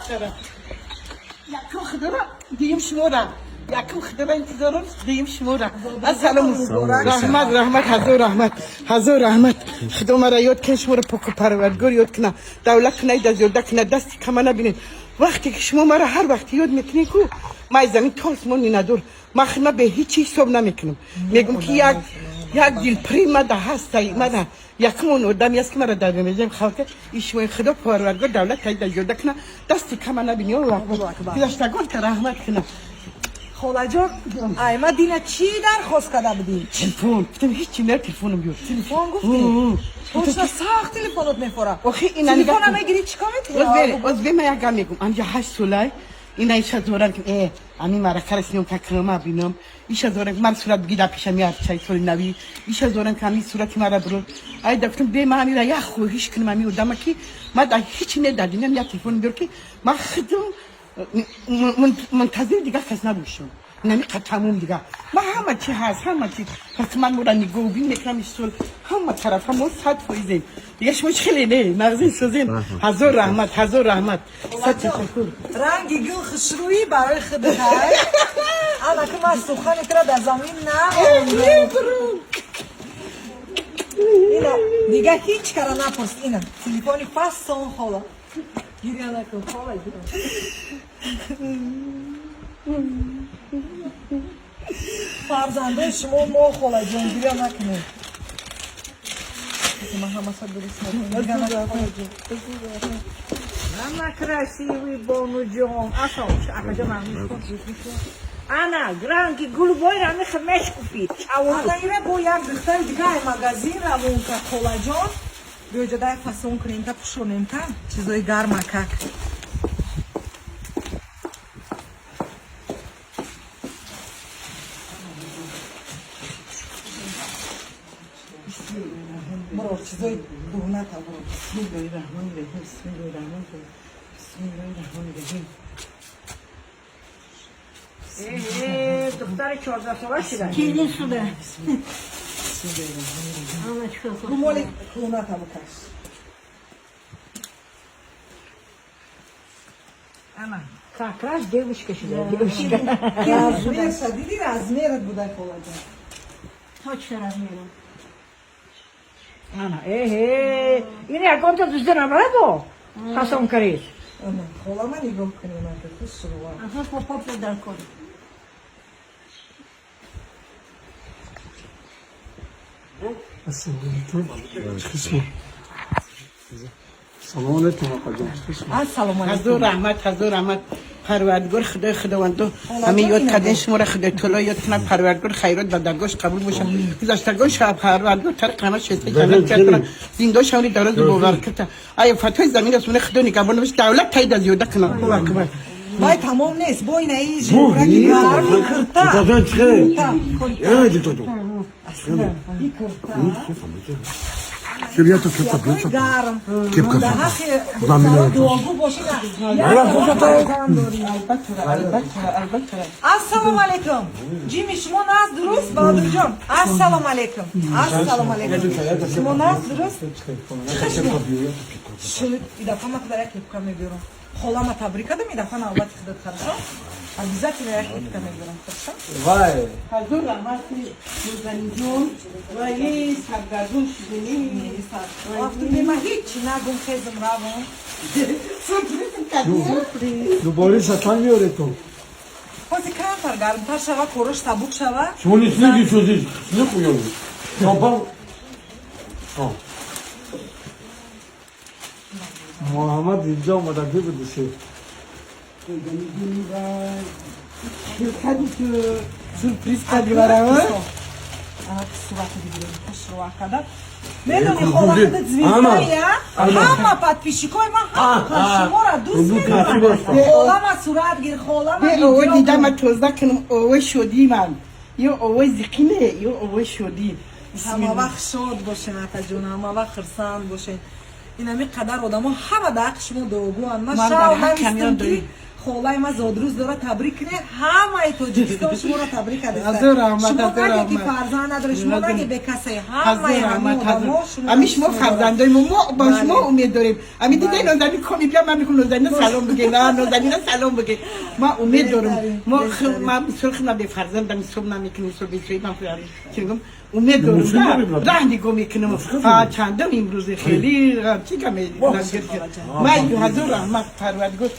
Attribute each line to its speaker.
Speaker 1: بخشره یکم خدره دیم شموره یکم خدره انتظار دیم شموره السلام رحمت حضور رحمت خدا مرا یاد کن شما را پاک و پروردگار یاد کنه دولت کنه دست یاد کنه دستی کم نبینید وقتی که شما مرا هر وقت یاد میکنید کو ما زمین تا آسمانی ندور ما خدمت به هیچ حساب نمیکنم میگم که یک دل پریم ده هستی مده یکم اون آدمی است که مرا در میگم خاطر ایشون خدا پروردگار دولت کنه دست یاد کنه دستی کم نبینی الله پیشتگان که رحمت کنه
Speaker 2: خاله جان ایما دینا چی درخواست کرده بودی؟
Speaker 1: تلفن گفتم هیچی نه تلفنم بیار
Speaker 2: تلفن گفتی؟ پوچنا سخت تلفنت میخوره
Speaker 1: آخه اینا
Speaker 2: تلفن نمیگیری چیکار میکنی؟
Speaker 1: باز به من یکم میگم آنجا 8 ساله اینا ایشا دوران که امی مرا کرسنیم که کرما بینم ایشا دوران من صورت بگیره پیش میاد چای سال نوی ایشا دوران که امی صورت مرا برو ای دفتم به من میره یا خویش کنم امی ودم که ما در هیچ ندادیم یا تلفن بیار که ما خودم منتظر دیگه کس نباشم نمیقدر تموم دیگه ما همه چی هست همه چی پس من مورا نگاه بین میکنم ایستول همه طرف همه 100% دیگه شما خیلی نه مغزی سازین حضور رحمت صد تشکر
Speaker 2: رنگی گل خشرویی برای خودت انا که من سخن ترا در زمین نه اینا دیگه هیچ کار نپرس اینا تلفنی پس سون خالا گیری نکن خالا فرزنده شما ما خالا جان گیری نکنه ما همه سر درست نکنه
Speaker 3: Она красивый, Бону Джон. А что, жена Она, гранки, голубой, она хмеш купить.
Speaker 2: Она име бояд духтар дигай магазин равон ка хола джон. Биоҷа дай фасон кунем та пушонем та чизои гарма как. برو چیزای دونت ها برو
Speaker 1: بسم الله الرحمن الرحیم
Speaker 3: دختر 14 ساله شده
Speaker 4: Келин сюда.
Speaker 2: думоли дунат ها букаш
Speaker 3: Она как раз девочка шуда, девочка.
Speaker 2: размер садиди размерат будай хола ҷон
Speaker 4: Точно размером.
Speaker 3: Она, این یکان تا دوزده نمره با خواستم کرید
Speaker 2: хола ма нигоҳ кунем ака хушрува
Speaker 4: Ага, папа подарком.
Speaker 5: سلام علیکم آقا جان.
Speaker 2: ассалому алайкум
Speaker 1: حضور رحمت پروردگار خداوند همه یاد کردن شما را خدا تعالی یاد کنه پروردگار خیرات و درگاهش قبول باشه گذشتگان شب پروردگار طریق همه شیطان جنت کرد زنده شوری دراز باور کرد ای فتوی زمین اسمون خدا نگهبان باشه دولت تایید زیاده کنه خوبه
Speaker 2: бай тамом нест бо ина и жӯраки гарми кирта гарм дар ҳаққи дуогӯ бошина ассалому алайкум ҷими шумо наст дуруст баҳодурҷон ассалому алайкум шумо наст дуруст идафа ма кудар як кепка мебиёрам холама табрик кардам идафа навбати худат хорошо обязательно як кепка мебиёрам хорошо
Speaker 1: حضور رحمت موزنیجون و یه سرگردون شدنی
Speaker 2: وقتی ما هیچی نگم خیزم روم
Speaker 5: دوباره شطرنج میاره تو.
Speaker 2: بازی کمتر گرمتر شود کارش سبک شود
Speaker 5: شما نیست نگی شدی نخویم شما محمد اینجا آمدگی بودیشه
Speaker 1: کدی تو سورپریز کردی برام
Speaker 2: میدونی خواهد زویزده همه پدپیشیکای ما شما را دوست میدونم خواهد ما صورت گیر خواهد ما
Speaker 1: اوه دیدم من توزده کنم اوه شدی من یا اوه زقینه یا اوه شدی
Speaker 2: همه وقت شاد باشین اتا جون همه وقت خرسند باشین این همی قدر آدم ها همه دقیق شما دوگو هم من شاو نمیستم که خالای ما زادروز داره تبریک کنه همه تاجیکستان شما را تبریک
Speaker 1: حضور
Speaker 2: هستن
Speaker 1: رحمت،
Speaker 2: شما
Speaker 1: حضور
Speaker 2: نگه که
Speaker 1: رحمت.
Speaker 2: فرزند نداره شما نگه به کسی
Speaker 1: حضور
Speaker 2: همه
Speaker 1: رحمت
Speaker 2: آدما
Speaker 1: امی شما فرزندای ما با شما امید داریم امی دیگه نازنین کمی بیا من میگم نازنین سلام بگه نه نازنین سلام بگه ما امید داریم ما سرخ ما به فرزندم صبح نمیکنیم صبح بیچاره من چیگم امید دارم راه دیگه میکنم چندم امروز خیلی چی کمی ما حضور رحمت پروردگار